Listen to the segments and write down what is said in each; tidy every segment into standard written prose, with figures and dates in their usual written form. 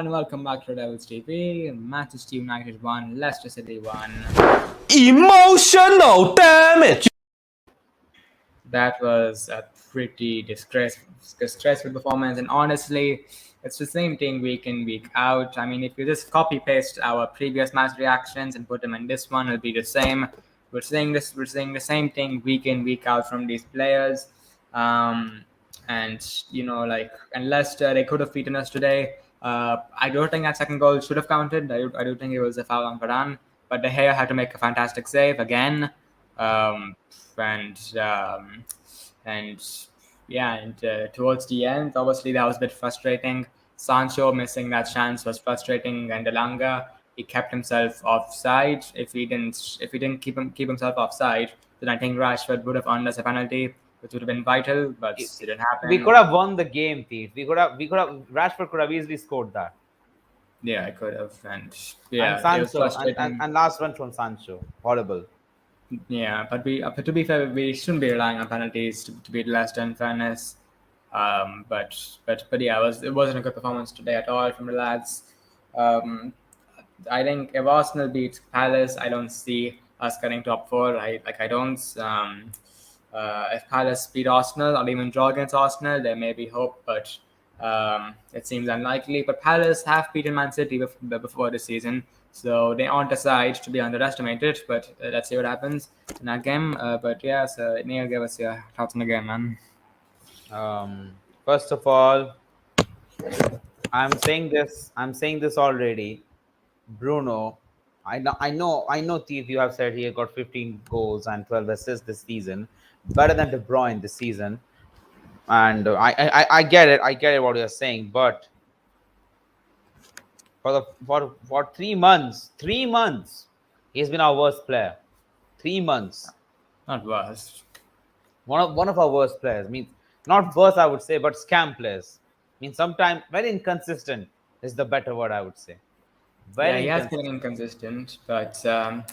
everyone, welcome back to Devils TV. Manchester United won, Leicester City won. Emotional damage. That was a pretty distressful performance, and honestly, it's the same thing week in, week out. I mean, if you just copy paste our previous match reactions and put them in this one, it'll be the same. We're saying the same thing week in, week out from these players. Um, and and Leicester, they could have beaten us today. I don't think that second goal should have counted. I do think it was a foul on Varane, but De Gea had to make a fantastic save again. Um, and um, and towards the end, obviously that was a bit frustrating. Sancho missing that chance was frustrating, and Elanga, he kept himself offside. If he didn't keep himself offside, then I think Rashford would have earned us a penalty, which would have been vital, but it didn't happen. We could have won the game, Thief. Rashford could have easily scored that. Yeah, I could have, and Sancho, and last one from Sancho, horrible. Yeah, but to be fair, we shouldn't be relying on penalties to beat Leicester. In fairness, but yeah, it wasn't a good performance today at all from the lads. I think if Arsenal beat Palace, I don't see us getting top four. I don't. If Palace beat Arsenal or even draw against Arsenal, there may be hope, but it seems unlikely. But Palace have beaten Man City before this season, so they aren't a side to be underestimated. But let's see what happens in that game. But yeah, so Neil, give us your thoughts on the game, man. First of all, I'm saying this already. Bruno, I know, Thief, you have said he got 15 goals and 12 assists this season, better than De Bruyne this season, and I get it what you're saying, but for 3 months, he's been our worst player. 3 months, not worst. One of our worst players. Means not worst, I would say, but scam players. Means sometimes very inconsistent is the better word, I would say. He has been inconsistent, but I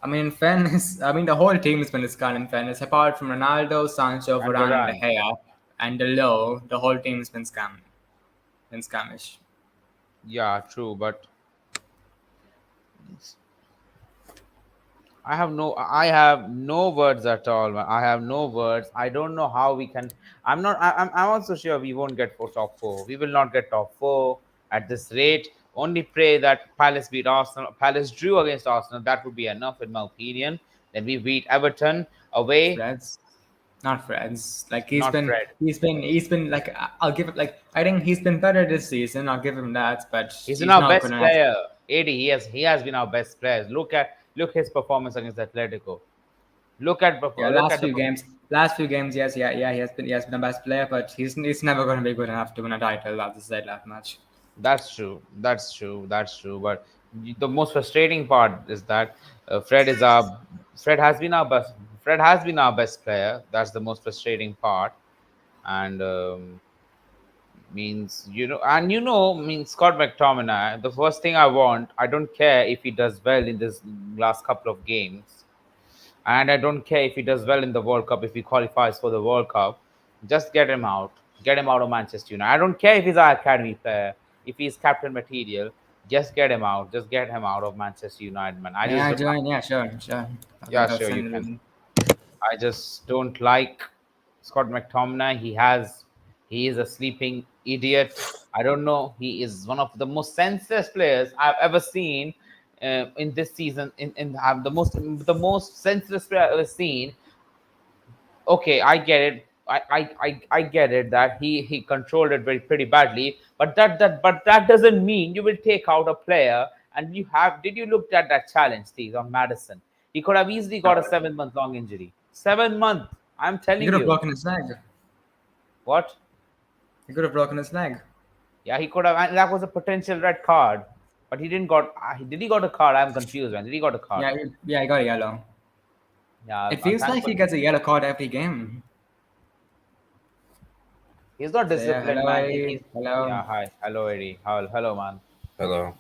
mean, in fairness, I mean the whole team has been this kind. In fairness, apart from Ronaldo, Sancho, Varane, and De Gea, and the whole team has been scamish. Yeah, true, but I have no words at all. I have no words. I don't know how we can. I'm also sure we won't get for top four. We will not get top four at this rate. Only pray that Palace beat Arsenal. Palace drew against Arsenal. That would be enough, in my opinion. Then we beat Everton away. Not Fred's. Like he's been like, I'll give it, like, I think he's been better this season. I'll give him that, but he's been our best player. AD, he has been our best player. Look his performance against Atletico. Last few games, yes, he has been the best player, but he's never going to be good enough to win a title. I'll just say that much. That's true. But the most frustrating part is that Fred has been our best player. That's the most frustrating part, and means Scott McTominay. The first thing I don't care if he does well in this last couple of games, and I don't care if he does well in the World Cup, if he qualifies for the World Cup. Just get him out of Manchester United. I don't care if he's our academy player, if he's captain material. Just get him out of Manchester United, man. Sure. Yeah, sure, you can. I just don't like Scott McTominay. He is a sleeping idiot. I don't know. He is one of the most senseless players I've ever seen in this season. The most senseless player I've ever seen. Okay, I get it. I get it that he controlled it pretty badly, but that doesn't mean you will take out a player. And did you look at that challenge, Steve, on Madison? He could have easily got a 7-month long injury. 7 months. I'm telling you. He could have broken his leg. What? He could have broken his leg. Yeah, he could have, and that was a potential red card. But he didn't got. Did he got a card? I'm confused, man. Did he got a card? Yeah, he got a yellow. Yeah, it feels like he gets a yellow card every game. He's not disciplined, man. Hello. Yeah, hi. Hello, Eddie. Hello, man. Hello.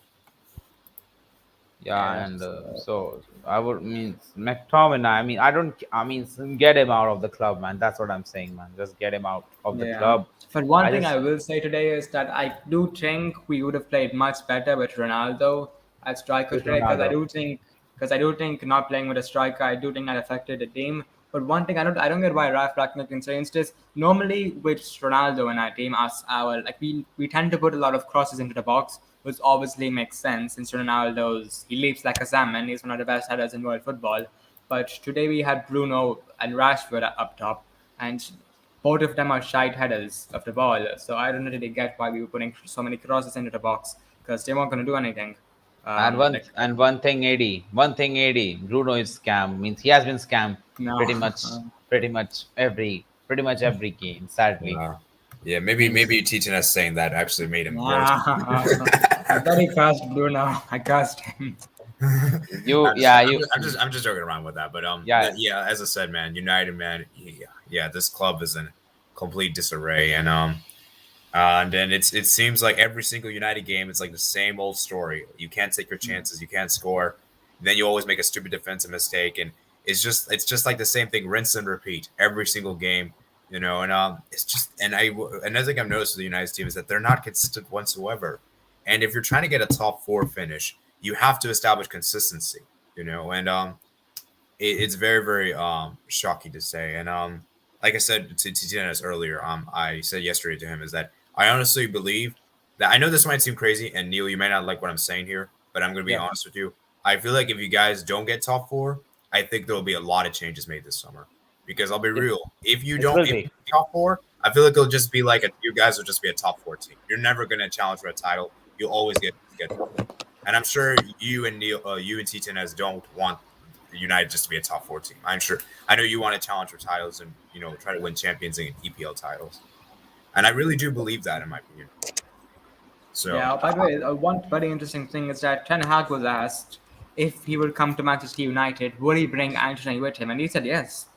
Yeah, Yeah. and So, so I would mean McTominay. I mean, I don't. I mean, get him out of the club, man. That's what I'm saying, man. Just get him out of the yeah. club. But one I thing just I will say today is that I do think we would have played much better with Ronaldo as striker with today, because I Ronaldo. do think not playing with a striker, I do think that affected the team. But one thing I don't get why Ralph Ragnick concerns this. Normally with Ronaldo in our team, us our like we tend to put a lot of crosses into the box, which obviously makes sense since Ronaldo's he leaps like a salmon. He's one of the best headers in world football. But today we had Bruno and Rashford up top, and both of them are shite headers of the ball. So I don't really get why we were putting so many crosses into the box because they weren't going to do anything. And one Like and one thing, AD. One thing, AD. Bruno is scam. Means he has been scammed no, pretty much every game. Sadly, Uh, yeah, maybe means teaching us saying that actually made him worse. nah. I very cursed Bruno. I cursed him. you. Yeah, I'm just joking around with that. But yeah. yeah, as I said, man, United, man, yeah, this club is in complete disarray, and then it seems like every single United game, it's like the same old story. You can't take your chances, you can't score, then you always make a stupid defensive mistake, and it's just like the same thing, rinse and repeat every single game. And it's just another thing I've noticed with the United team is that they're not consistent whatsoever. And if you're trying to get a top four finish, you have to establish consistency. It's very very shocking to say. And like I said to Dennis earlier, I said yesterday to him is that I honestly believe that I know this might seem crazy, and Neil, you may not like what I'm saying here, but I'm going to be Yeah. honest with you. I feel like if you guys don't get top four, I think there will be a lot of changes made this summer. Because I'll be It real, if you it don't, will if be. you get top four, I feel like it'll just be like you guys will just be a top four team. You're never going to challenge for a title. You'll always get third. And I'm sure you and Neil, you and T10S don't want United just to be a top four team. I'm sure. I know you want to challenge for titles and try to win Champions League and EPL titles. And I really do believe that, in my opinion. So Yeah. By the way, one very interesting thing is that Ten Hag was asked if he would come to Manchester United, would he bring Anthony with him, and he said yes.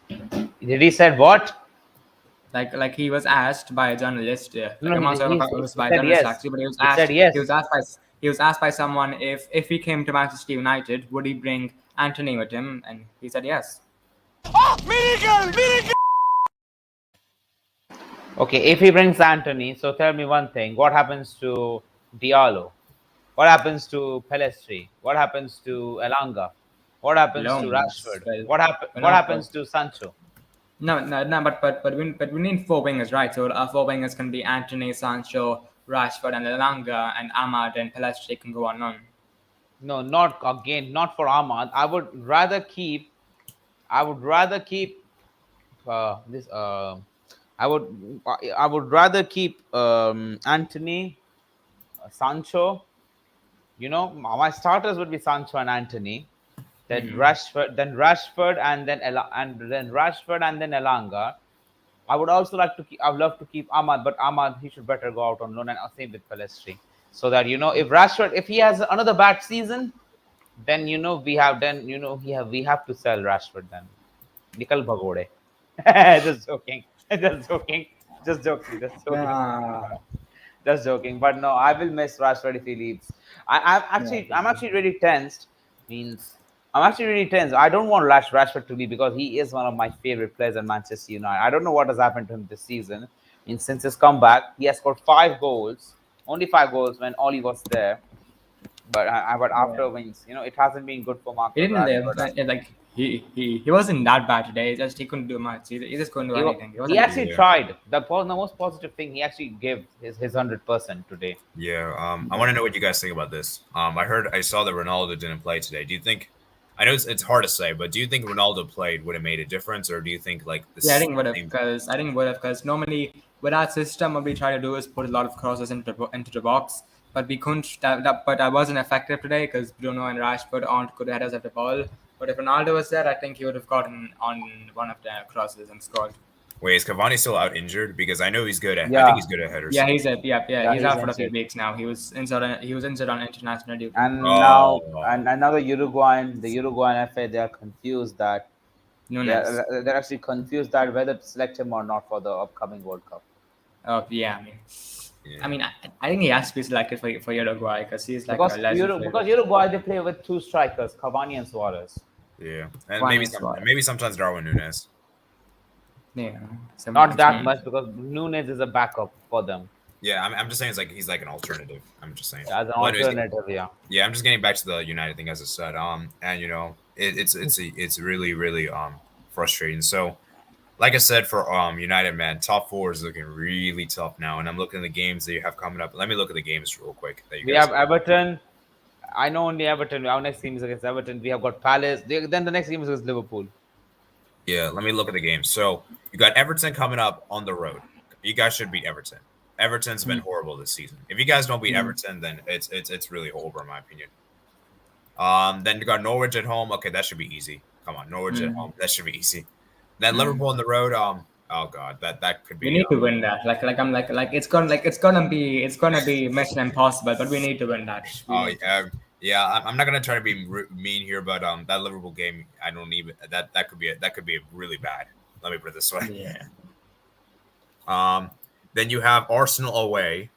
Did he said what? Like he was asked by a journalist, No, like no, I'm not sure if it he was by a said journalist yes. actually, but He said yes. he was asked by someone if he came to Manchester United, would he bring Anthony with him, and he said yes. Okay, if he brings Anthony, so tell me one thing: what happens to Diallo? What happens to Pelestri? What happens to Elanga? What happens to Loans, Rashford? well, well What not happens to Sancho? no, but we need four wingers, right? So our four wingers can be Anthony, Sancho, Rashford, and Elanga, and Ahmad and Pelestri can go on loan. No, not again, not for Ahmad. I would rather keep this. I would rather keep Anthony, Sancho. My starters would be Sancho and Anthony, then Rashford, and then Elanga. I would also like to keep. I would love to keep Ahmad, but Ahmad he should better go out on loan, and same with Pelestri, so that if Rashford if he has another bad season, then we have to sell Rashford then. Nikal bhagode. Just joking. Just joking. Just joking. Just joking. Ah, Just joking. But no, I will miss Rashford if he leaves. yeah, I'm actually really tensed. Means I'm actually really tense. I don't want Rashford to leave because he is one of my favorite players in Manchester United. I don't know what has happened to him this season. Means since his comeback, he has scored 5 goals, only 5 goals when Oli was there. But yeah. after wins, it hasn't been good for He Marcus didn't live. Rashford. Like he wasn't that bad today. He couldn't do much. He just couldn't do anything. He He wasn't. actually yeah, tried. The most positive thing, he actually gave his 100% today. yeah. I want to know what you guys think about this. I saw that Ronaldo didn't play today. Do you think? I know it's hard to say, but do you think Ronaldo played would have made a difference, or do you think like Yeah, this same? I think would have because normally with our system, what we try to do is put a lot of crosses into the box, but we couldn't. But I wasn't effective today because Bruno and Rashford aren't good headers of the ball. But if Ronaldo was there, I think he would have gotten on one of the crosses and scored. Wait, is Cavani still out injured? Because I know he's good at. I think Yeah, he's good at headers. Yeah, yeah, he's he's out for a few injured. weeks now. He was injured on international duty. And now, Oh, and another the Uruguayan FA, they are confused that Nunes. they're actually confused that whether to select him or not for the upcoming World Cup. Yeah, I mean, I Yeah, mean, I think he has to be selected for Uruguay because he's like a legend for Because Uruguay. Uruguay they play with two strikers, Cavani and Suarez. yeah, Cavani as well. and maybe sometimes Darwin Nunes. Yeah, Not that some much because Nunes is a backup for them Yeah, I'm just saying it's like he's like an alternative. I'm just saying. as an Well, anyways, alternative. Yeah. yeah, I'm just getting back to the United thing as I said. And it's really really frustrating. So, like I said, for United, man, top four is looking really tough now. And I'm looking at the games that you have coming up. Let me look at the games real quick that you We guys. have Everton. I know only Everton. Our next team is against Everton. We have got Palace. Then the next game is against Liverpool. Yeah, let me look at the games. So you got Everton coming up on the road. You guys should beat Everton. Everton's been horrible this season. If you guys don't beat Everton, then it's really over in my opinion. Then you got Norwich at home. Okay, that should be easy. Come on, Norwich at home. That should be easy. Then Liverpool on the road. Oh god, that could we be. need to win that. I'm like it's gonna be mission impossible, but we need to win that. We Oh need to. yeah, yeah. I'm not gonna try to be mean here, but that Liverpool game, I don't even that could be that could be really bad. Let me put it this way. Yeah. Um, then you have Arsenal away,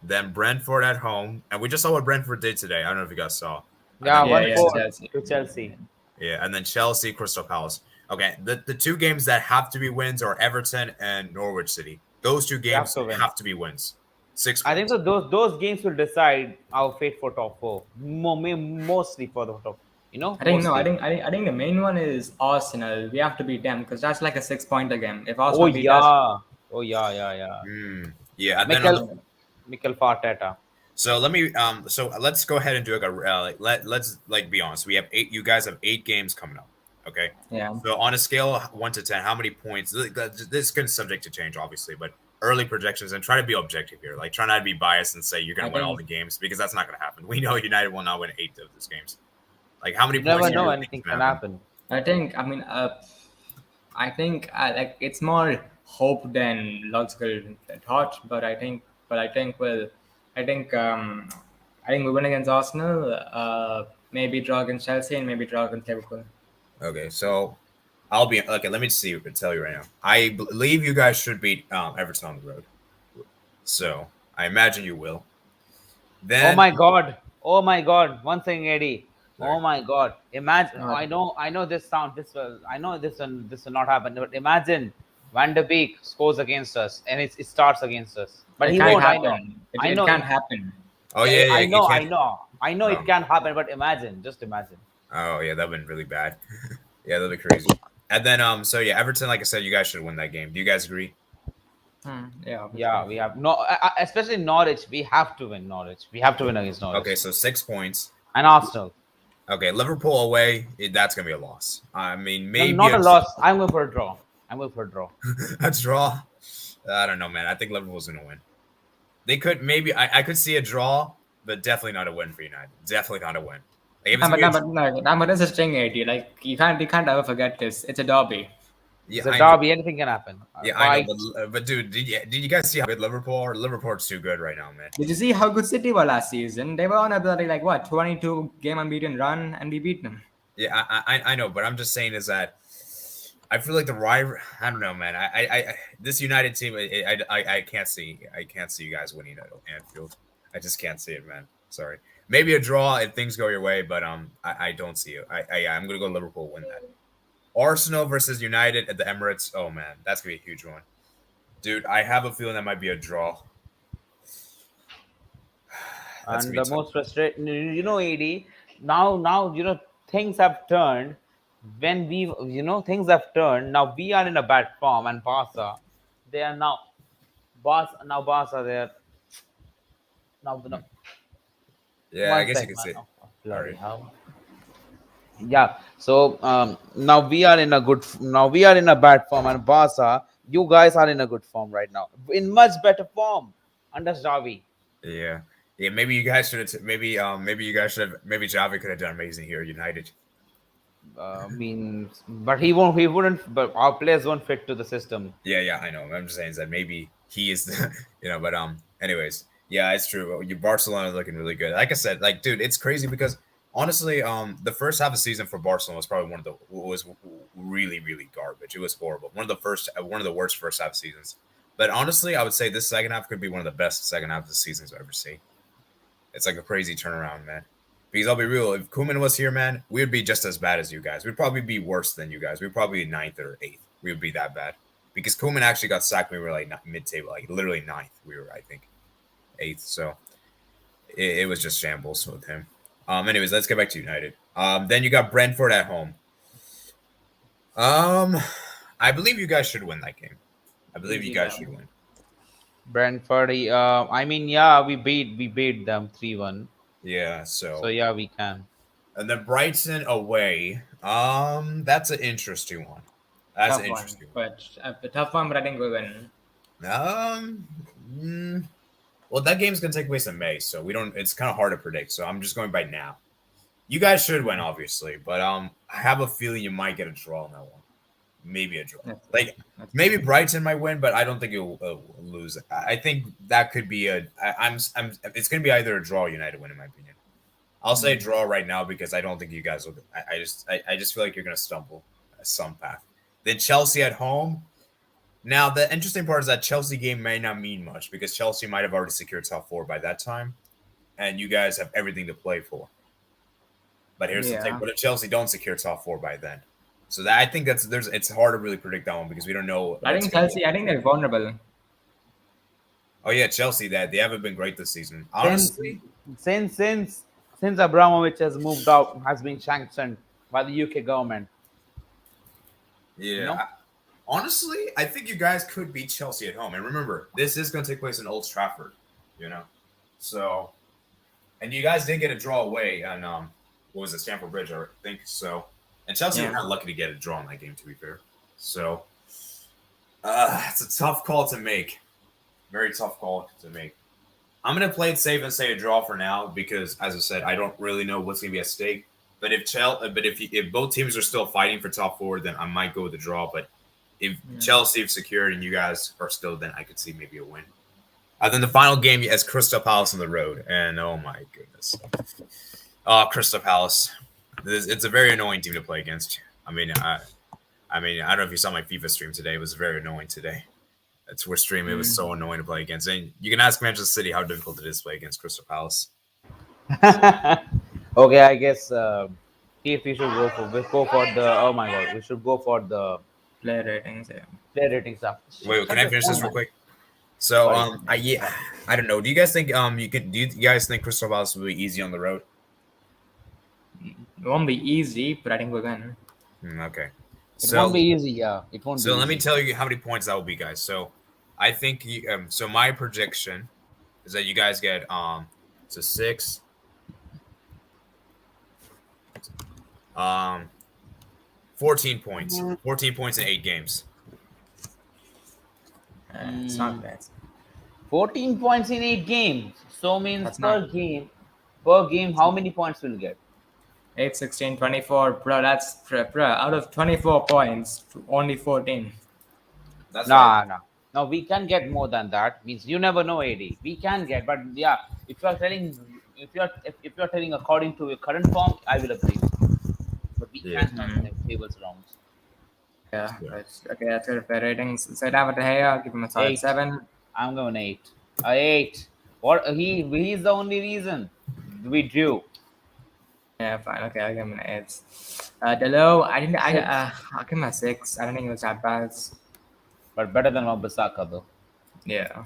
then Brentford at home, and we just saw what Brentford did today. I don't know if you guys saw. And Yeah, then Yeah, one yeah, four Chelsea. to Chelsea. yeah, and then Chelsea, Crystal Palace. Okay, the two games that have to be wins are Everton and Norwich City. Those two We have games to win. have to be wins. Six I think wins. so. Those games will decide our fate for top four. Mostly for the top. I think no. Mostly. I think the main one is Arsenal. We have to beat them because that's like a 6 pointer game. If Oh Arsenal beat us, yeah. Oh yeah, yeah, yeah. Yeah, and then on Mikel the Mikel Farteta. so let me so let's go ahead and do like a like let's like be honest. We have eight. You guys have 8 games coming up. Okay. yeah. So on a scale of 1 to 10, how many points? This can subject to change, obviously, but early projections and try to be objective here. Like try not to be biased and say you're going I to win all think the games because that's not going to happen. We know United will not win 8 of these games. Like how many You points never do you know. really think is Anything going can to happen? happen. I mean I think like it's more hope than logical thought, but I think well I think I think we win against Arsenal. Maybe draw against Chelsea and maybe draw against Liverpool. Okay, so I'll be okay. Let me see. Tell you right now. I believe you guys should beat Everton on the road. So I imagine you will. Oh Then my God. Oh my God. One thing, Eddie. sorry. Oh my God. Imagine. Uh, I know. This sound. This will. I know this will not happen. But imagine Van de Beek scores against us, and it starts against us. But it he can't won't. I know. happen. I It know. can't happen. Oh Yeah, yeah, yeah. I You know. I can't. know. I know it Oh, can happen. But imagine. Just imagine. oh yeah, that'd been really bad. Yeah, that'd be crazy. And then so yeah, Everton. Like I said, you guys should win that game. Do you guys agree? Yeah, Yeah, obviously. we have no. Especially Norwich. We have to win Norwich. We have to win against Okay, Norwich so 6 points. and Arsenal. Okay, Liverpool away. That's gonna be a loss. I mean, No, maybe not a loss. I'm going for a draw. I'm going for a draw. a draw. I don't know, man. I think Liverpool's gonna win. They could maybe. I could see a draw, but definitely not a win for United. Definitely not a win. Like if it's No, gonna but be a, no, but no, no, but that's a string AD. Like you can't ever forget this. It's a derby. yeah, It's a I know. derby. Anything can happen. Yeah, I know. Fight. But dude, did you guys see how good Liverpool are? Liverpool's too good right now, man. Did you see how good City were last season? They were on a bloody like what 22 game unbeaten run, and we beat them. Yeah, I know, but I'm just saying is that I feel like the rival. I don't know, man. I this United team, I can't see you guys winning at Anfield. I just can't see it, man. Sorry. Maybe a draw if things go your way, but I don't see it. I'm gonna go Liverpool win that. Arsenal versus United at the Emirates. Oh man, that's gonna be a huge one, dude. I have a feeling that might be a draw. That's And gonna be the tough. most frustrating, AD, now, things have turned. When things have turned. Now we are in a bad form, and Barca, they are now, Barca, they are now. Yeah, I One guess you sec, could man. say. Oh, All bloody right. hell. Yeah. So now we are in a now we are in a bad form, and Barca, you guys are in a good form right now, in much better form under Xavi. Yeah. Yeah, maybe you guys should have. Maybe you guys should have. Maybe Javi could have done amazing here, at United. But he won't. He wouldn't. But our players won't fit to the system. Yeah, yeah, I know. I'm just saying that maybe he is, But anyways, yeah, it's true. Your Barcelona is looking really good. Like I said, like, dude, it's crazy because honestly, the first half of the season for Barcelona was probably really, really garbage. It was horrible. One of the worst first half seasons. But honestly, I would say this second half could be one of the best second halves of the seasons I've ever seen. It's like a crazy turnaround, man. Because I'll be real, if Kuman was here, man, we would be just as bad as you guys. We'd probably be worse than you guys. We'd probably be ninth or eighth. We would be that bad. Because Kuman actually got sacked when we were like mid-table, like literally ninth. We were, I think, eighth. So it was just shambles with him. Anyways, let's get back to United. Then you got Brentford at home. Um, I believe you guys should win that game. I believe you Easy guys game. should win. Brentford. I mean, yeah, we beat them 3-1. Yeah. So So yeah, we can. and then Brighton away. That's an interesting one. That's an Tough one, interesting but a tough one. But I think we win. one. Mm, well, that game's gonna take place in May, so we don't. It's kind of hard to predict. So I'm just going by now. You guys should win, obviously, but I have a feeling you might get a draw in that one. Maybe a draw. That's, Like that's maybe Brighton might win, but I don't think you'll lose. I think that could be a. I'm. It's gonna be either a draw or United win, in my opinion. I'll say draw right now because I don't think you guys will. I just feel like you're gonna stumble at some path. Then Chelsea at home. Now the interesting part is that Chelsea game may not mean much because Chelsea might have already secured top four by that time, and you guys have everything to play for. But here's the thing: yeah. what if Chelsea don't secure top four by then? So that I think that's there's it's hard to really predict that one because we don't know I what's think going to be. Chelsea. I think they're vulnerable. Oh yeah, Chelsea that they haven't been great this season. Since Honestly, since since since Abramovich has moved out, has been sanctioned by the UK government. You yeah. know. Honestly, I think you guys could beat Chelsea at home. And remember, this is going to take place in Old Trafford. You know, so and you guys did get a draw away on what was it, Stamford Bridge, I think so. And Chelsea were Yeah. kind of lucky to get a draw in that game, to be fair. So it's a tough call to make. Very tough call to make. I'm gonna play it safe and say a draw for now because, as I said, I don't really know what's gonna be at stake. But if both teams are still fighting for top four, then I might go with the draw. But if Chelsea have secured and you guys are still, then I could see maybe a win. Then the final game is Crystal Palace on the road, and oh my goodness, Crystal Palace. It's a very annoying team to play against. I don't know if you saw my FIFA stream today. It was very annoying today. We're streaming. It was so annoying to play against. And you can ask Manchester City how difficult it is to play against Crystal Palace. Okay, I guess if we should go for the, oh my god, we should go for the Player ratings. Yeah. player rating stuff. Wait, can I finish this real quick? So, Sorry. I don't know. Do you guys think do you guys think Crystal Palace will be easy on the road? It won't be easy, but I think we win. Okay. It won't be easy, yeah. It won't be So let me easy. tell you how many points that will be, guys. So I think so my projection is that you guys get so 6 14 points. 14 points in 8 games. It's not bad. 14 points in 8 games. So means That's per not game, how many points will get? 8, 16, 24. Bro, that's bro. Out of 24 points, only 14. That's Nah, nah. No, we can get more than that. Means you never know, AD. We can get, but yeah, if you are telling, if you are telling according to your current form, I will agree. But we Yeah. can't count the tables rounds. Yeah, Yeah. but okay, that's it for ratings. So David De Gea, give him a solid 8. 7. I'm going 8. 8. What he's the only reason we drew. Yeah, fine. Okay, I'll give him an 8. Delo, I didn't. Six. I'll give him a 6. I don't think it was that bad. But better than Wabasaka though. Yeah.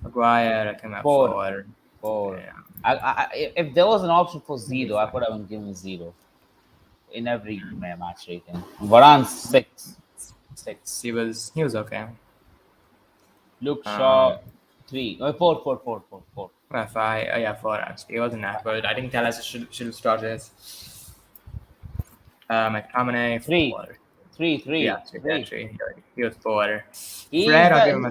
Maguire, I give him a 4. 4. 4. Yeah. If there was an option for 0, I could have given 0 in every match rating. Varan 6. 6. He was okay. Luke Shaw 3. 4. 4. 5. Yeah, 4 actually. He wasn't that good. I think Talas should have started. McTominay 3. 4. 3. Yeah, 3. 3. He was 4. He's Fred, I'll give him a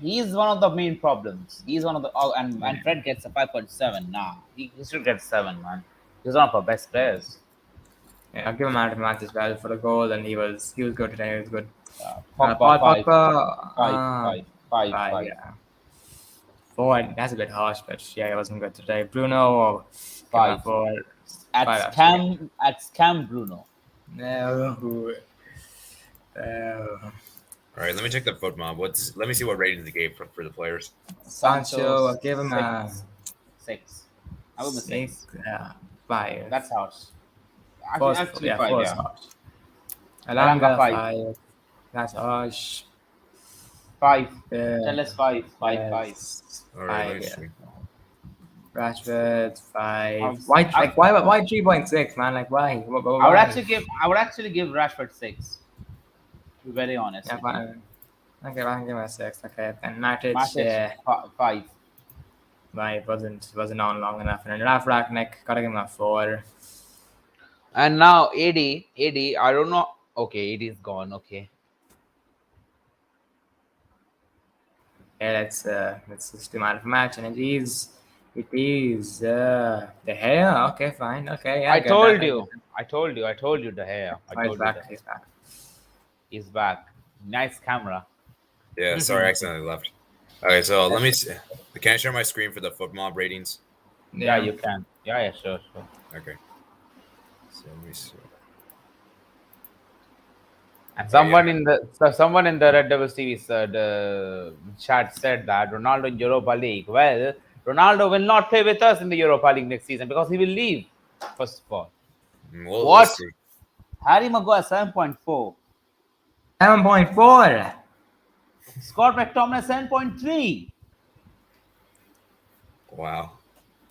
he's one of the main problems. He's one of the and Fred gets a 5.7. Nah, he should get 7, man. He's one of our best players. Yeah, I'll give him out of the match as well for the goal, and he was good today. He was good. Pogba, Paul 5. Pogba, 5. yeah. 4. That's a bit harsh, but yeah, he wasn't good today. Bruno, 5. 4. At 5 scam Bruno. No. All right, let me check the foot mob. Let me see what ratings they gave for the players. Sancho, Sancho's I'll give him a six. Six. I will be six, six. 5. That's harsh. First, Actually yeah, five. first Yeah. harsh. Elanga Alanga, five. 5. That's harsh. Five. Yeah, Tell us five. Five. Five. that's All right, let 5. me Yeah. see. Rashford, 5. I, Why, I, like, why 3.6, man? Like, why? I would Why? actually give. I would actually give Rashford six. To be very honest Yeah, with you. fine. Okay, I can give him a 6. Okay, and Matic, Matic five. why it wasn't on long enough. And Raf Ragnick, gotta give him a 4. And now AD. I don't know. Okay, AD is gone. Okay. Yeah, let's just do man of the match, and it is the hair. Okay, fine. Okay, yeah, I I get that. told I get you. that. I told you the hair. I Oh, he's told you back. the hair. He's back. He's back. Nice camera. Yeah, sorry, I accidentally left. Okay, so let me see. Can I share my screen for the foot mob ratings? Yeah, Yeah. you can. Yeah, sure, sure. Okay. So let me see. And Oh yeah. someone in the Red Devils TV the chat said that Ronaldo in Europa League. Well, Ronaldo will not play with us in the Europa League next season because he will leave. First of all, We'll what? see. Harry Maguire 7.4, 7.4. Scott McTominay 7.3, Wow.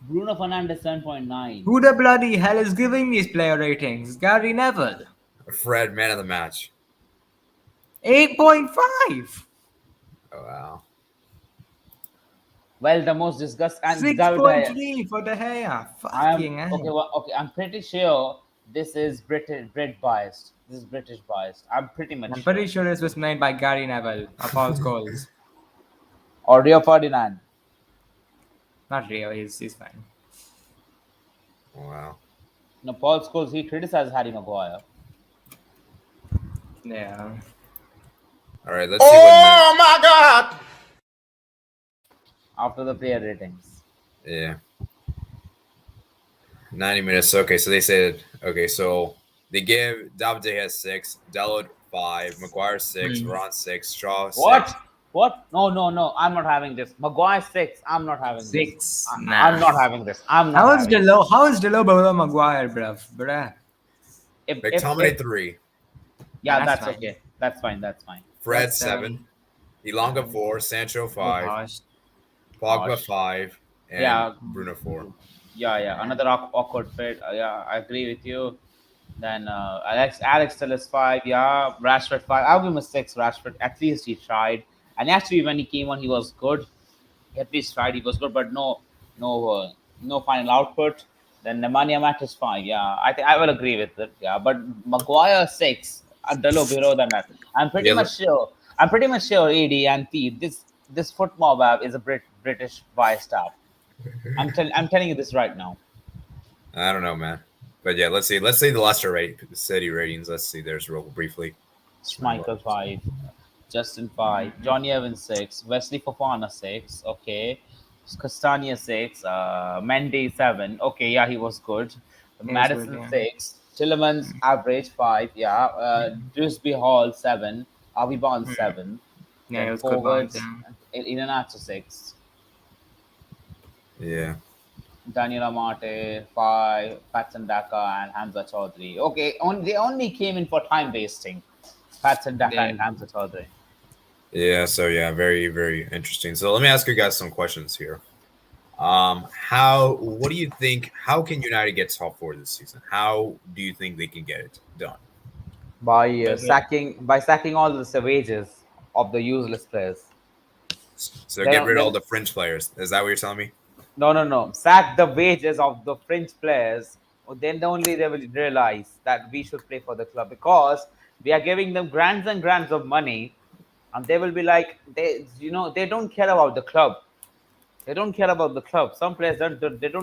Bruno Fernandes 7.9. Who the bloody hell is giving these player ratings? Gary Neville. Fred, man of the match. 8.5. Oh, wow. Well, the most disgust and David De Gea. 6.3 for the hair. I am Fucking okay. hell. Well, okay, I'm pretty sure this is Brit biased. This is British biased. I'm pretty much I'm sure. pretty sure this was made by Gary Neville of all schools. Or Rio Ferdinand. Not Rio, he's fine. Wow. No, Paul Scholes, he criticized Harry Maguire. Yeah. All right, let's see what. my god! After the player ratings. Yeah. 90 minutes. Okay, so they said, okay, so they give David De Gea 6, Dalot 5, Maguire 6, Hmm. Ron 6, Shaw 6. What? What? No. I'm not having this. Maguire 6. I'm not having this. 6. I'm Nah. not having this. I'm not having this. How is Delo below Maguire, bruh? If McTominay 3, Yeah, yeah, that's that's fine. okay. That's fine. That's fine. Fred Fred 7, 7. Elonga 7. 4, Sancho Oh 5, gosh. Pogba Gosh. 5, and Yeah. Bruno 4. Yeah. Another awkward fit. Yeah, I agree with you. Then Alex still is 5. Yeah, Rashford 5. I'll give him a 6. Rashford, at least he tried. And actually, when he came on, he was good. At least tried. He was good, but no final output. Then Nemanja Matic 5. Yeah, I think I will agree with it. Yeah, but Maguire 6. Adelo below than that. I'm pretty Yeah, much sure. I'm pretty much sure AD and T. This foot mob app is a British biased app. I'm telling you this right now. I don't know, man. But yeah, let's see. Let's see the Leicester city ratings. Let's see theirs real briefly. Schmeichel 5, Justin 5, Johnny Evans 6, Wesley Fofana 6, okay, Castagna 6, Mendy 7, okay, yeah, he was good. He was good, Madison yeah. 6, Tillemans average 5, yeah, Dewsby Hall 7, Avi Barnes 7, Yeah, he then was good Barnes, forwards, yeah. Iheanacho 6, Yeah. Daniel Amate 5, Patson Daka and Hamza Chaudhry. Okay, they only came in for time wasting. Patson Daka Yeah. and Hamza Chaudhry. Yeah, so yeah, very, very interesting. So let me ask you guys some questions here. What do you think? How can United get top 4 this season? How do you think they can get it done? By sacking all the wages of the useless players. So get Then rid of all then the fringe players. Is that what you're telling me? no. Sack the wages of the French players. Then only they will realize that we should play for the club because we are giving them grands and grands of money, and they will be like they don't care about the club. They don't care about the club. Some players don't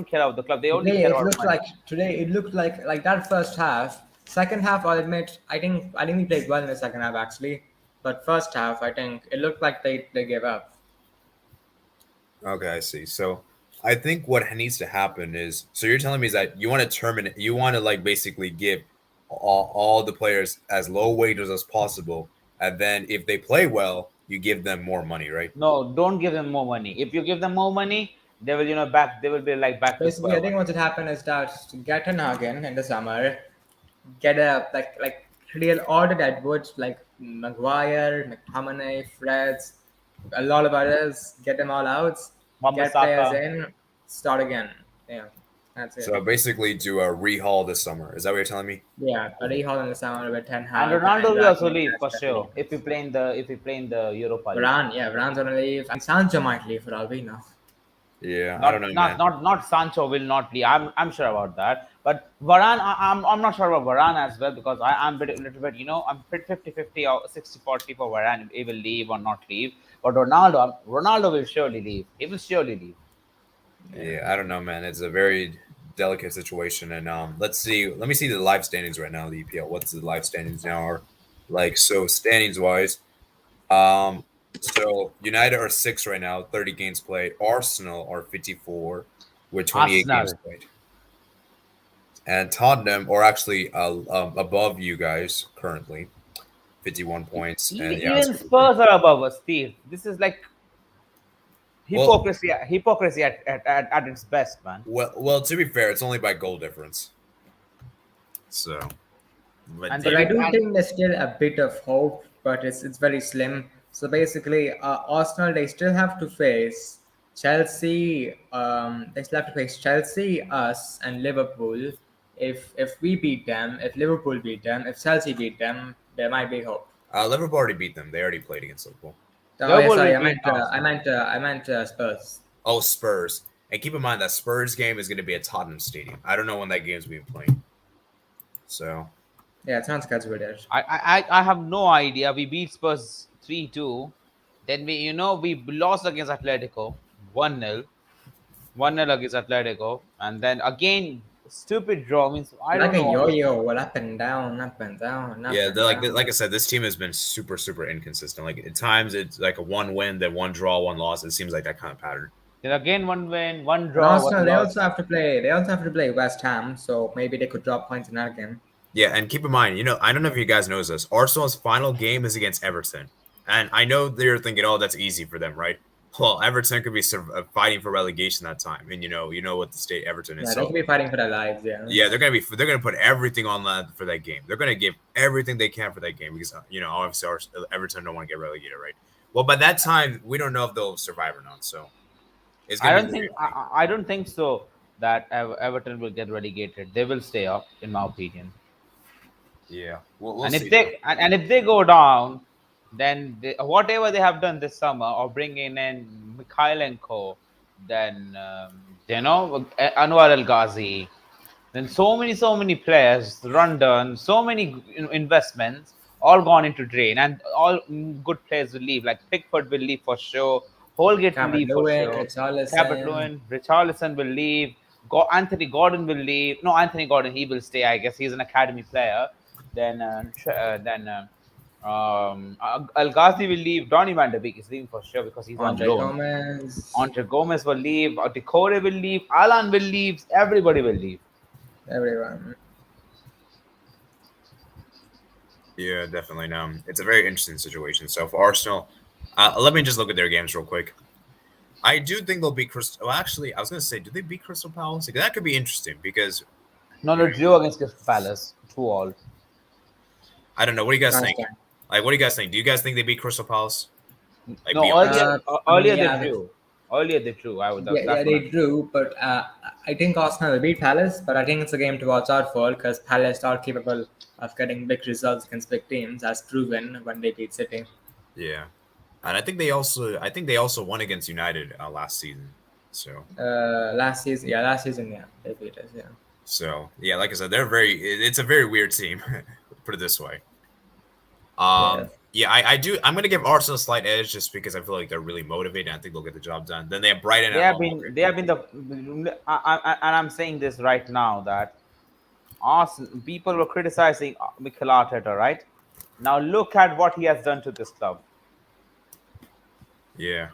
care about the club. They only care about money. Today it looked like that first half. Second half, I'll admit, I think we played well in the second half actually, but first half I think it looked like they gave up. Okay, I see. So I think what needs to happen is, so you're telling me is that you want to terminate, you want to like basically give all the players as low wages as possible, and then if they play well, you give them more money, right? No, don't give them more money. If you give them more money, they will, back. They will be like back to Basically, square I think one. what should happen is that to get an Hagen in the summer, get a like real ordered Edwards like Maguire, McTominay, Freds, a lot of others. Get them all out, get players Wambasaka. in, start again. Yeah, that's it. So basically, do a rehaul this summer. Is that what you're telling me? Yeah, a rehaul in the summer with Ten And Hag Ronaldo and will also Ragnick leave as for deputy sure if we coach. play in the Europa League. Varane, yeah, Varane's gonna leave. I mean, Sancho might leave for all we know. Yeah, I don't Not know, not man. not not Sancho will not leave. I'm sure about that. But Varane, I'm not sure about Varane as well because I'm a little bit, I'm 50-50 or 60-40 for Varane. He will leave or not leave. But Ronaldo will surely leave. He will surely leave. Yeah. Yeah, I don't know, man. It's a very delicate situation, and let's see. Let me see the live standings right now. The EPL. What's the live standings now? Are like so standings wise. Um, so United are six right now, 30 games played. Arsenal are 54 with 28 games Arsenal. played, and Tottenham are actually above you guys currently, 51 points, Even, and yeah, it's even pretty good. Spurs are above us, Steve. This is like Well, hypocrisy at its best, man. well. To be fair, it's only by goal difference. So, but And But they yeah, I will. do And think there's still a bit of hope, but it's very slim. So basically, Arsenal they still have to face Chelsea. They still have to face Chelsea, us, and Liverpool. If we beat them, if Liverpool beat them, if Chelsea beat them, there might be hope. Liverpool already beat them. They already played against Liverpool. Oh yeah, Liverpool sorry, will beat Arsenal. I meant Spurs. Oh, Spurs. And keep in mind that Spurs game is going to be at Tottenham Stadium. I don't know when that game's being played. So, Yeah, it sounds good. It. I have no idea. We beat Spurs 3-2. Then we lost against Atletico 1-0. 1-0 against Atletico. And then again, stupid draw means I Like don't a know. yo-yo, well, up and down, up and down, up yeah, and down. like I said, this team has been super super inconsistent. Like at times it's like a one win, then one draw, one loss. It seems like that kind of pattern. Then again, one win, one And draw, Arsenal, one they loss. also have to play. They also have to play West Ham, so maybe they could drop points in that game. Yeah, and keep in mind, I don't know if you guys knows this. Arsenal's final game is against Everton, and I know they're thinking, "Oh, that's easy for them, right?" Well, Everton could be fighting for relegation that time, and you know what the state Everton is. Yeah, they So could be fighting for their lives. Yeah. yeah, they're gonna put everything on that for that game. They're gonna give everything they can for that game because obviously Everton don't want to get relegated, right? Well, by that time, we don't know if they'll survive or not. So it's I gonna be don't very think interesting. I don't think so that Everton will get relegated. They will stay up, in my opinion. Yeah, we'll And if see though. they go down, then whatever they have done this summer, or bringing in Mikhailenko, then Anwar El Ghazi, then so many players, Rondon, so many investments, all gone into drain, and all good players will leave. Like Pickford will leave for sure, Holgate will Calvert leave for Lewin, sure, Cabot Richarlison. Lewin, Richarlison will leave. Anthony Gordon will leave. No, Anthony Gordon, he will stay. I guess he's an academy player. Then Al Ghazi will leave. Donny Van de Beek is leaving for sure because he's on Andre loan. Gomez. Andre Gomez will leave. Decore will leave. Alan will leave. Everybody will leave. Everyone. Yeah, definitely. No, it's a very interesting situation. So for Arsenal, let me just look at their games real quick. I do think they'll beat Crystal. Well, actually, I was gonna say, do they beat Crystal Palace? Like, that could be interesting because No, no, drew against Crystal Palace. 2-2. I don't know. What do you guys Last think? time. Like, what do you guys think? Do you guys think they beat Crystal Palace? Like, be No, honest. I mean, earlier they yeah, drew. Earlier they drew. yeah, That's what they drew, but I think Arsenal will beat Palace. But I think it's a game to watch out for because Palace are capable of getting big results against big teams, as proven when they beat City. Yeah, and I think they also won against United last season. So, Last season, yeah, they beat us, yeah. yeah, like I said, it's a very weird team. Put it this way. Yeah. Yeah, I do. I'm gonna give Arsenal a slight edge just because I feel like they're really motivated. And I think they'll get the job done. Then they have Brighton they at have home. been. They have been and I'm saying this right now that Arsenal people were criticizing Mikel Arteta, right? Now look at what he has done to this club Yeah,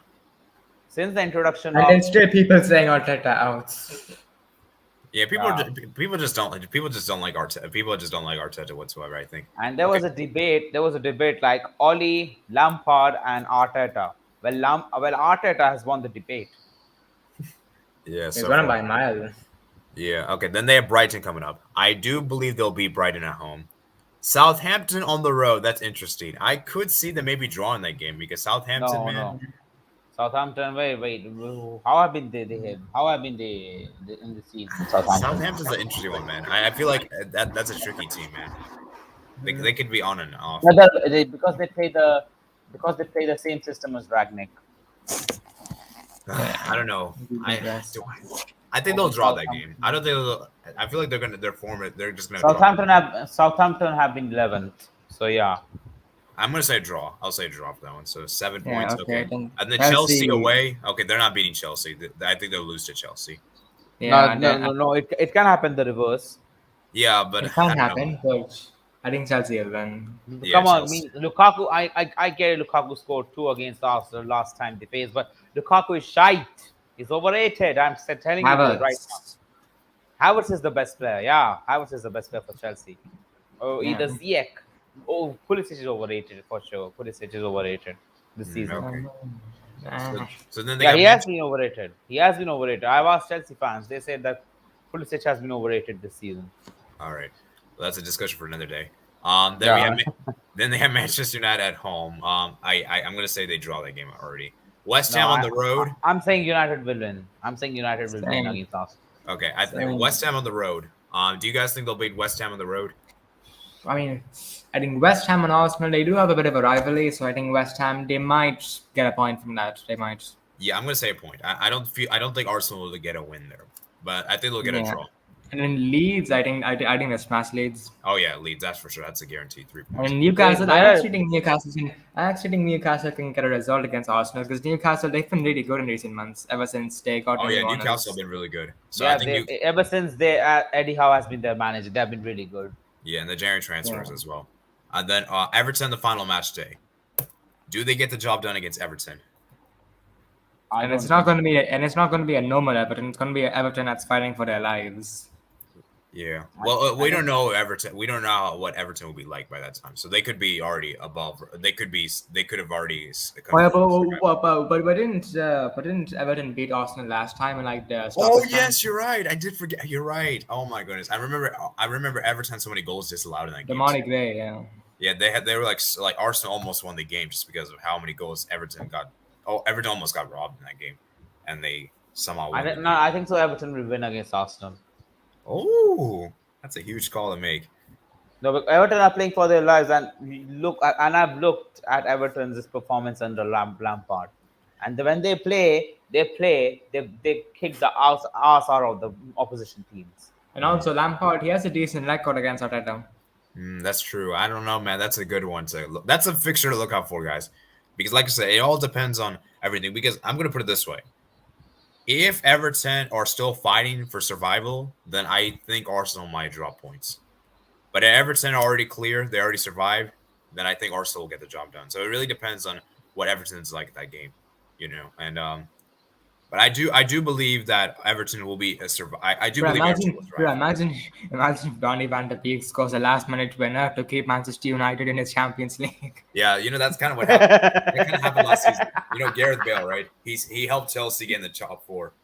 since the introduction And of. then still people saying Arteta out. Yeah, Yeah. people just don't like Arteta. People just don't like Arteta whatsoever. I think. And there Okay. was a debate. There was a debate like Oli, Lampard, and Arteta. Well, Arteta has won the debate. Yeah. He's So running far. by a mile. Yeah. Okay. Then they have Brighton coming up. I do believe they'll beat Brighton at home. Southampton on the road. That's interesting. I could see them maybe drawing that game because Southampton, No, man. no. Southampton. Wait. How have been How have been in the season? Southampton. Southampton's an interesting one, man. I feel like that's a tricky team, man. They could be on and off. No, because they play the same system as Ragnick. Yeah. I don't know. I Yes. do. I think they'll Okay, draw that game. I Southampton. don't think they'll. I feel like they're gonna. They're form. They're just gonna draw. Southampton have been 11th. So yeah. I'm gonna say draw. I'll say draw for that one. So 7 points. Yeah, okay. Okay. Then And the Chelsea Chelsea. away. Okay, they're not beating Chelsea. I think they'll lose to Chelsea. No, Yeah, no, then no, no. It can happen the reverse. Yeah, but it can't I don't know. happen, but I think Chelsea will win. Yeah, Come on, Chelsea. me Lukaku. I get it. Lukaku scored two against Arsenal last time they faced, but Lukaku is shite. He's overrated. Telling you this right now. Havertz. Havertz is the best player. Yeah, Havertz is the best player for Chelsea. Or Yeah. either Ziyech. Oh, Pulisic is overrated for sure. Pulisic is overrated this season. Okay. Ah. So then they Yeah, got he has been overrated. He has been overrated. I've asked Chelsea fans. They said that Pulisic has been overrated this season. All right. Well, that's a discussion for another day. Then we Yeah. have then they have Manchester United at home. I'm gonna say they draw that game already. West No, Ham on the road. I'm saying United will win. I'm saying United will win Same. against us. Okay, Same. West Ham on the road. Do you guys think they'll beat West Ham on the road? I mean, I think West Ham and Arsenal, they do have a bit of a rivalry, so I think West Ham, they might get a point from that. They might. Yeah, I'm gonna say a point. I don't think Arsenal will get a win there, but I think they'll get a Yeah. draw. And then Leeds, I think they smash Leeds. Oh yeah, Leeds. That's for sure. That's a guaranteed 3 points. And Newcastle, Wait, where? I actually think Newcastle can get a result against Arsenal because Newcastle, they've been really good in recent months ever since they got Oh new yeah, owners. Newcastle have been really good. So Yeah, I think ever since Eddie Howe has been their manager, they've been really good. yeah, and the January transfers Yeah. as well. And then Everton, the final match day. Do they get the job done against Everton? I And don't it's not think- going to be, and it's not going to be a normal Everton. It's going to be an Everton that's fighting for their lives. Yeah. Well, we don't know Everton. We don't know what Everton will be like by that time. So they could be already above. They could be. They could have already. But didn't Everton beat Arsenal last time in like the Oh stoppage time? yes, you're right. I did forget. You're right. Oh my goodness. I remember. Everton had so many goals disallowed in that game. Damari Gray, yeah. Yeah, they were like Arsenal almost won the game just because of how many goals Everton got. Oh, Everton almost got robbed in that game, and they somehow won. I think so. Everton will win against Arsenal. Oh, that's a huge call to make. No, but Everton are playing for their lives, and I've looked at Everton's performance under Lampard, and when they kick the ass out of the opposition teams. And also Lampard, he has a decent record against Arteta. That's true. I don't know, man. That's a good one to look. That's a fixture to look out for, guys. Because, like I said, it all depends on everything. Because I'm gonna put it this way: if Everton are still fighting for survival, then I think Arsenal might drop points. But if Everton are already clear, they already survived, then I think Arsenal will get the job done. So it really depends on what Everton's like at that game, And but I do believe that Everton will be a survive. I do believe Everton will survive. Imagine if Donny van de Beek scores a last-minute winner to keep Manchester United in his Champions League. Yeah, that's kind of what happened. That kind of happened last season. Gareth Bale, right? He helped Chelsea get in the top four.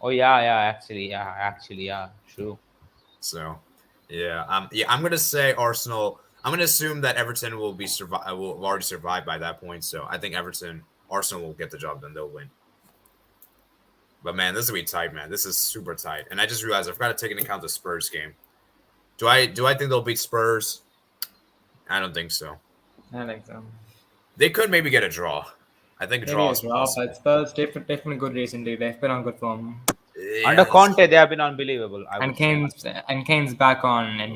Oh yeah, actually, true. So, I'm gonna say Arsenal. I'm gonna assume that Everton will will already survive by that point. So I think Arsenal will get the job done. They'll win. But man, this is gonna be tight, man. This is super tight. And I just realized I forgot to take into account the Spurs game. Do I think they'll beat Spurs? I don't think so. I think so. They could maybe get a draw. I think a Maybe draw as is well, possible. but Spurs definitely good recently. They've been on good form. Yeah, Under Conte, they have been unbelievable. I And would say. Kane's back on him.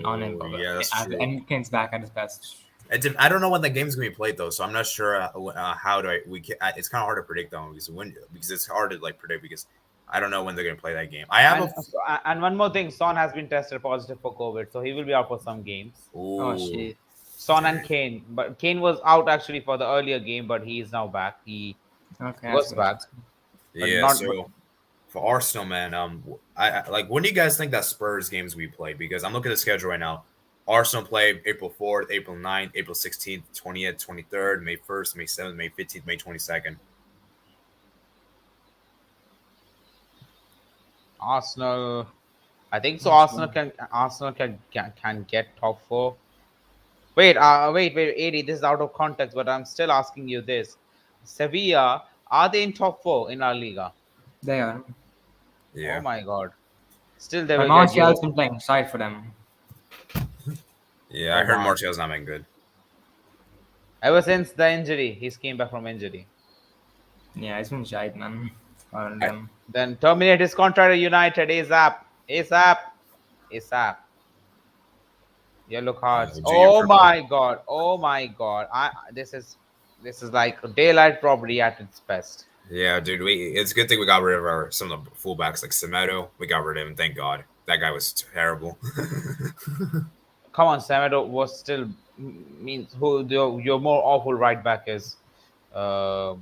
yeah, that's true. And Kane's back at his best. I don't know when the game's gonna be played though, so I'm not sure how do it's kind of hard to predict though because it's hard to predict because I don't know when they're gonna play that game. I have And one more thing, Son has been tested positive for COVID, so he will be out for some games. Oh shit. Son and Kane, but Kane was out actually for the earlier game, but he is now back. He Okay. was back. Yeah, not- so for Arsenal, man, I like, when do you guys think that Spurs games we play? Because I'm looking at the schedule right now. Arsenal play April 4th, April 9th, April 16th, 20th, 23rd, May 1st, May 7th, May 15th, May 22nd. Arsenal. I think so. Not sure. Arsenal can get top four. Wait, 80. This is out of context, but I'm still asking you this. Sevilla, are they in top four in La Liga? They are. Oh Yeah. my God. Still, they But will get Martial's you. been playing side for them. Yeah, I Oh heard man. Martial's not been good. Ever since the injury, he's came back from injury. Yeah, it's been shite, man. For I, them. Then terminate his contract at United ASAP. ASAP. ASAP. Yellow cards. do your Oh purple. my God. Oh my God. This is like daylight robbery at its best. Yeah, dude, it's a good thing we got rid of some of the fullbacks like Semedo. We got rid of him, thank God. That guy was terrible. Come on, Semedo was still means who your more awful right back is uh,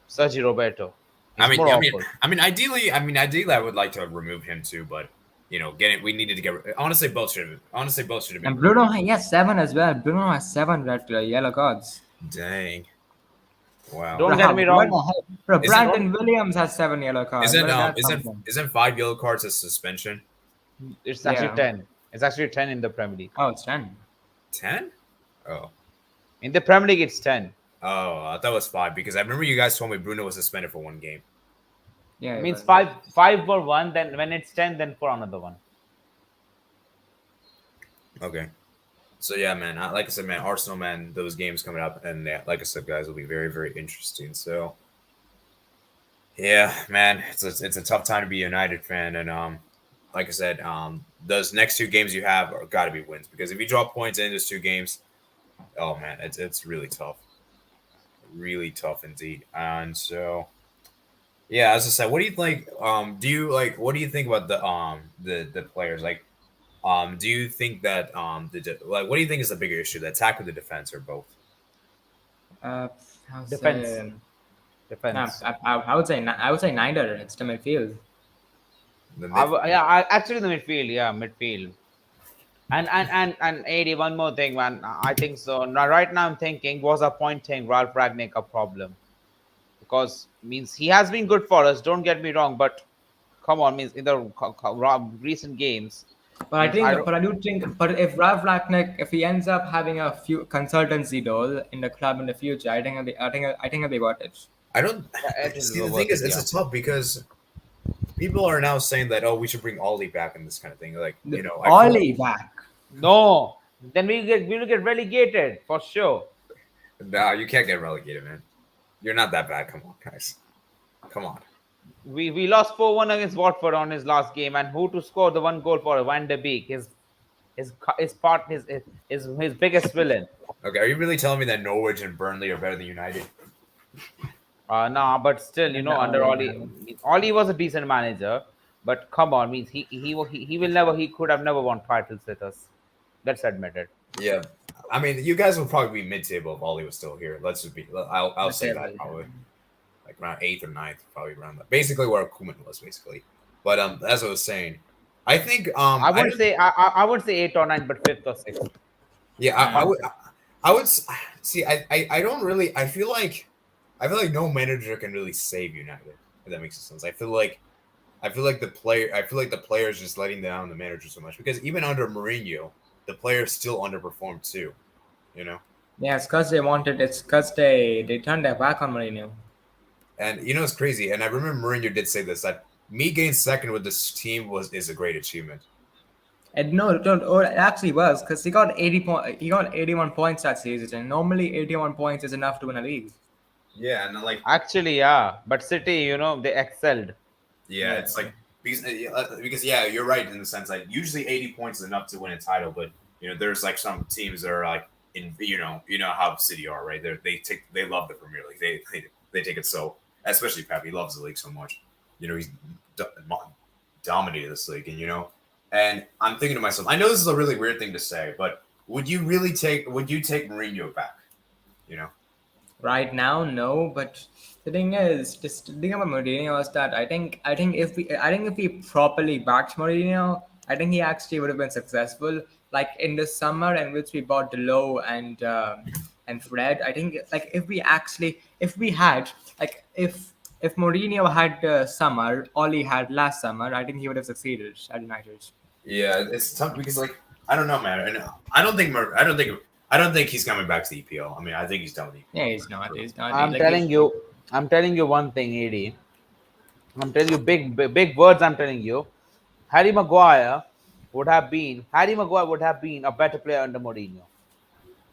Sergio Roberto. I He's mean, more I mean, awful. ideally, I would like to remove him too, but we needed to get. Honestly, both should have been And removed. Bruno, he has 7 as well. Bruno has 7 red yellow cards. Dang, wow. Don't Bro, get how, me what wrong. the hell? Bro, Isn't Brandon Williams has 7 yellow cards. isn't Where um that come isn't from? isn't 5 yellow cards a suspension? It's actually Yeah. 10. It's actually 10 in the Premier League. Oh, it's 10. 10? Oh. In the Premier League, it's 10. Oh, I thought it was 5 because I remember you guys told me Bruno was suspended for 1 game. Yeah, It it means was. five for one. Then when it's 10, then for another one. Okay. So yeah, man. Like I said, man, Arsenal, man, those games coming up, and yeah, like I said, guys, will be very, very interesting. So yeah, man, it's a tough time to be a United fan, and like I said, those next 2 games you have are got to be wins because if you drop points in those 2 games, oh man, it's really tough indeed. And so yeah, as I said, what do you think? Do you like? What do you think about the players? Like, do you think that what do you think is the bigger issue, the attack or the defense, or both? Uh, I would Defense. say. Nah, Defense. I would say neither. It's the midfield. The mid- Actually, the midfield. Yeah, midfield. And 80, one more thing, man. I think so. Now, right now, I'm thinking, was appointing Ralph Ragnick a problem? Because means he has been good for us. Don't get me wrong, but come on, means in the recent games, But I means think, but I do think, but if Ralph Ragnick, if he ends up having a few consultancy role in the club in the future, I think he'll be worth it. I don't it see. is The thing worth is, it. it's Yeah. a tough because people are now saying that, oh, we should bring Ollie back in this kind of thing. Like, I feel like Ollie back. No, then we will get relegated for sure. nah, you can't get relegated, man. You're not that bad. Come on, guys. Come on. We lost 4-1 against Watford on his last game, and who to score the one goal for? Van de Beek, his biggest villain. Okay, are you really telling me that Norwich and Burnley are better than United? Nah, but still, under Ollie, Oli, man. Oli was a decent manager, but come on, means he could have never won titles with us. Let's admit it. Yeah, I mean, you guys would probably be mid-table if Ollie was still here. Let's just be. I'll say that probably like around 8th or 9th, probably around that. Basically, where Koeman was, basically. But as I was saying, I think I wouldn't say I would say 8 or 9, but 5th or 6th. yeah, I would see. I don't really. I feel like no manager can really save United. If that makes sense. I feel like the players just letting down the manager so much because even under Mourinho, the players still underperformed too. You know. Yeah, it's because they wanted. It's because they turned their back on Mourinho. And it's crazy. And I remember Mourinho did say this that me getting second with this team is a great achievement. And no, it actually was because he got 81 points that season. And normally, 81 points is enough to win a league. Yeah, and like Actually, yeah, but City, they excelled. yeah, it's like because yeah, you're right in the sense that usually 80 points is enough to win a title, but there's like some teams that are like in how City are, right? They love the Premier League. They take it so, especially Pep. He loves the league so much. He's dominated this league, and I'm thinking to myself, I know this is a really weird thing to say, but would you take Mourinho back? Right now, no, but The thing is, just the thing about Mourinho is that I think if we properly backed Mourinho, I think he actually would have been successful. Like in the summer in which we bought Delo and Fred, I think like if we had like if Mourinho had the summer all he had last summer, I think he would have succeeded at United. Yeah, it's tough because like I don't know, man. And I don't think he's coming back to the EPL. I mean, I think he's done with the Yeah, EPL. he's not. He's not. I'm Like he's telling you, I'm telling you one thing, AD. I'm telling you big words. I'm telling you, Harry Maguire would have been a better player under Mourinho.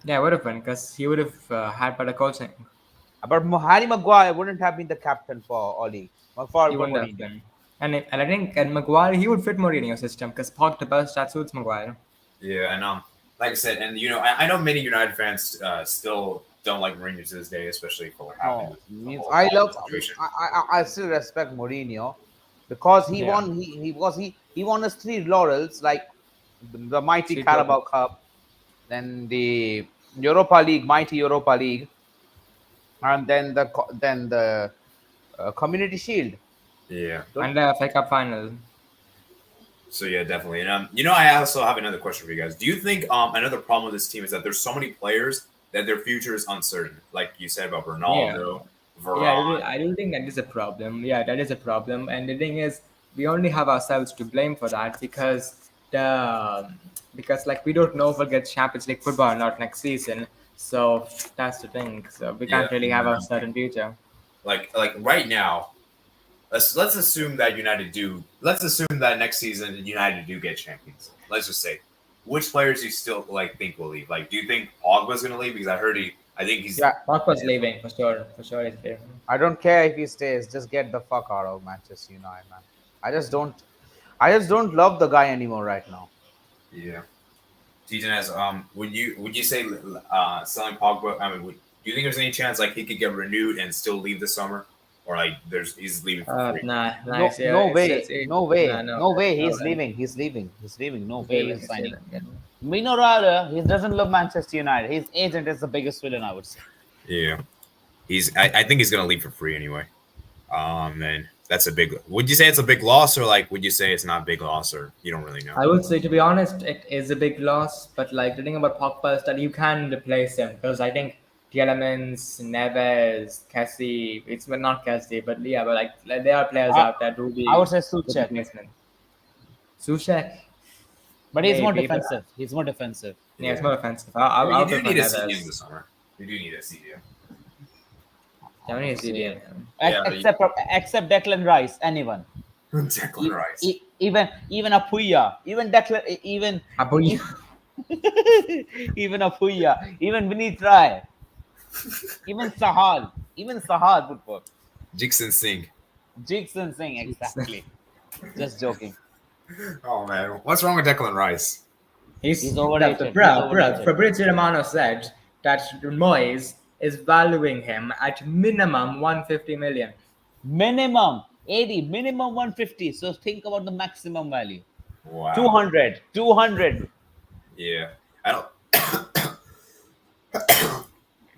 yeah, would have been because he would have had better coaching. But Harry Maguire wouldn't have been the captain for Oli He for wouldn't have Mourinho. been. And I think and Maguire he would fit Mourinho's system because Pog the best that suits Maguire. Yeah, and like I said, and I know many United fans still don't like Mourinho to this day, especially for what happened No, with the means whole I Pogba love. situation. I still respect Mourinho because he Yeah. won. He won us three laurels like the mighty Three Carabao trophies. Cup, then the Europa League, mighty Europa League, and then the Community Shield. Yeah. Don't And the FA Cup final. So yeah, definitely. And I also have another question for you guys. Do you think another problem with this team is that there's so many players that their future is uncertain? Like you said about Yeah. Ronaldo, Yeah, Varane. I do think that is a problem. Yeah, that is a problem. And the thing is, we only have ourselves to blame for that the because like we don't know if we'll get Champions League football or not next season. So that's the thing. So we Yeah. can't really have a certain future. Like right now, let's assume that United do. Let's assume that next season United do get champions. Let's just say, which players do you still like think will leave? Like, do you think Pogba's gonna leave? Because I think he's. Yeah, Pogba's leaving for sure. For sure, he's leaving. I don't care if he stays. Just get the fuck out of Manchester United, man. I just don't. I just don't love the guy anymore right now. Yeah. As would you say selling Pogba? I mean, do you think there's any chance like he could get renewed and still leave this summer, or like he's leaving for free? Nah, No, it's, yeah, no it's way, no nah, way, no, no way. no He's way. leaving. He's leaving. He's leaving. No He's way. leaving. He's He's signing. leaving. Yeah. Mino Rada, he doesn't love Manchester United. His agent is the biggest villain, I would say. Yeah, I think he's gonna leave for free anyway. And that's a big. Would you say it's a big loss, or like would you say it's not a big loss, or you don't really know? I would say, to be honest, it is a big loss. But like the thing about Pogba is that you can replace him because I think the elements, Neves, Cassie, it's well, not Cassie, but yeah, but like there are players I, out there who I would be say good Suchek, replacement. Sushek, but he's more maybe, but defensive. He's more defensive. yeah, it's Yeah, more offensive. I mean, you I'll do prefer need a CDM Neves. this summer. You do need a CDM. Yeah, we need a See, CDM. Yeah, except Declan Rice, anyone. Declan Rice. Even Apuya, even Declan, Abu, e- even Apuya, even Vinny Rai, even Sahal would work. Jixon Singh. Jigson Singh, exactly. Just joking. Oh man, what's wrong with Declan Rice? He's overrated. He's Bro, overrated. Fabrizio Romano said that Moyes is valuing him at minimum 150 million. Minimum 80, minimum 150. So think about the maximum value. Wow. 200, 200. Yeah, I don't. God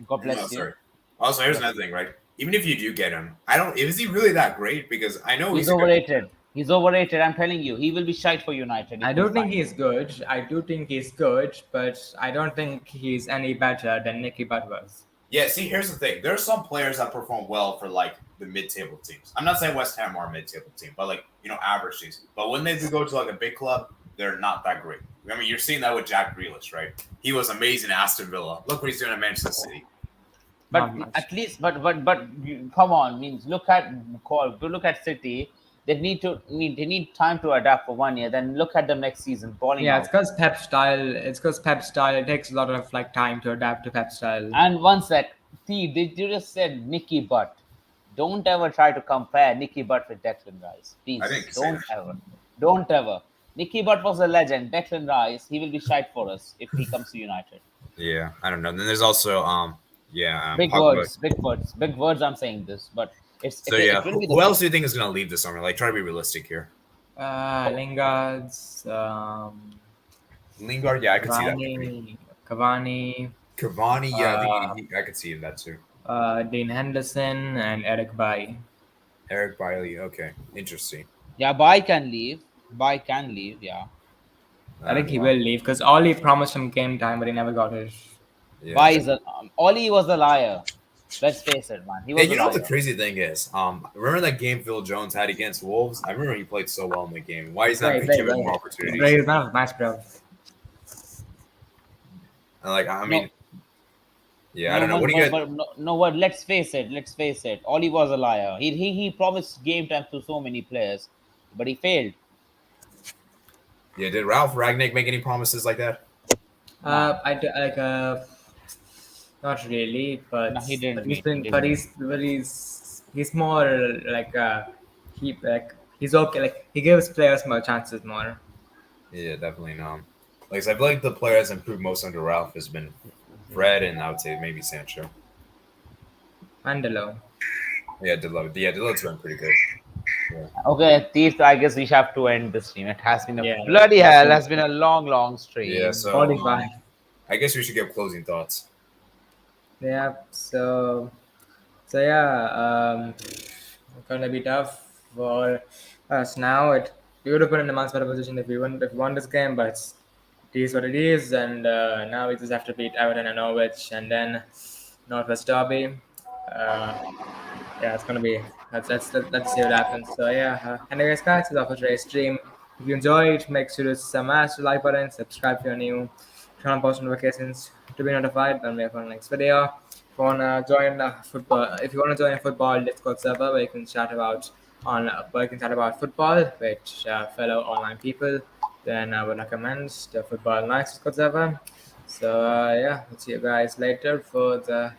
No, bless you. sorry. Also, here's another thing, right? Even if you do get him, I don't. Is he really that great? Because I know He's he's a good. overrated. He's overrated. I'm telling you, he will be shite for United. I if do we think sign he's him. good. I do think he's good, but I don't think he's any better than Nicky Butt was. Yeah, see, here's the thing. There are some players that perform well for like the mid-table teams. I'm not saying West Ham are a mid-table team, but like average teams. But when they do go to like a big club, they're not that great. I mean, you're seeing that with Jack Grealish, right? He was amazing at Aston Villa. Look what he's doing at Manchester City. But Not much. at least, come on. Means look at City. They need time to adapt for 1 year. Then look at them next season balling Yeah, out. It's because Pep style. It takes a lot of like time to adapt to Pep style. And one sec, see, did you just said Nicky Butt? Don't ever try to compare Nicky Butt with Declan Rice, please. I didn't say Don't that. ever, don't ever. Nicky Butt was a legend. Declan Rice, he will be shite for us if he comes to United. Yeah, I don't know. Then there's also Big Pogba. words, big words, big words. I'm saying this, but So yeah, it will be who else do you think is gonna leave this summer? Like, try to be realistic here. Lingard's, Lingard, yeah, I could see that. Cavani, Cavani. Cavani, yeah, I Uh, think I could see that too. Dean Henderson, and Eric Bailly. Eric Bailey. Okay, interesting. Yeah, Bai can leave. Bai can leave. Yeah, I think he Wow. will leave because Oli promised him game time, but he never got it. Yeah, Bai is exactly. a. Oli was a liar. Let's face it, man. He Hey, was a you know what the liar. crazy thing is? Remember that game Phil Jones had against Wolves? I remember he played so well in the game. Why he's not Right, being right, given more right. Bro, opportunities? he's man of the match, bro. And like, I No, mean, yeah, I no, don't know. What man, do you guys? but no, no. But let's face it. Let's face it. Oli was a liar. He promised game time to so many players, but he failed. Yeah, did Ralph Ragnick make any promises like that? Nah, Like not really, nah. He but didn't he's mean. He been, didn't mean. but he's more like he's okay. Like he gives players more chances more. Yeah, definitely no. Like, so I feel like the player that's improved most under Ralph has been Fred, and I would say maybe Sancho. Mandelo. Yeah, Deloach. Yeah, Deloach's been pretty good. Yeah. Okay, Thief, I guess we have to end the stream. It has been a Yeah, bloody that's hell. it. Has been a long, long Yeah. stream. So 45. I guess we should give closing thoughts. Yeah. So yeah, it's gonna be tough for us now. We would have been in a much better position if we won this game, but it is what it is, and now we just have to beat Everton and Norwich, and then Northwest Derby. Uh, yeah, it's gonna be let's see what happens. So yeah, anyways, guys, it's off for today's stream. If you enjoyed, make sure to smash the like button, subscribe if you're new, turn on post notifications to be notified when we have our next video. If you wanna join if you wanna join a football Discord server where you can chat about football with fellow online people, then I would recommend the Football Nights Discord server. So yeah, we'll see you guys later for the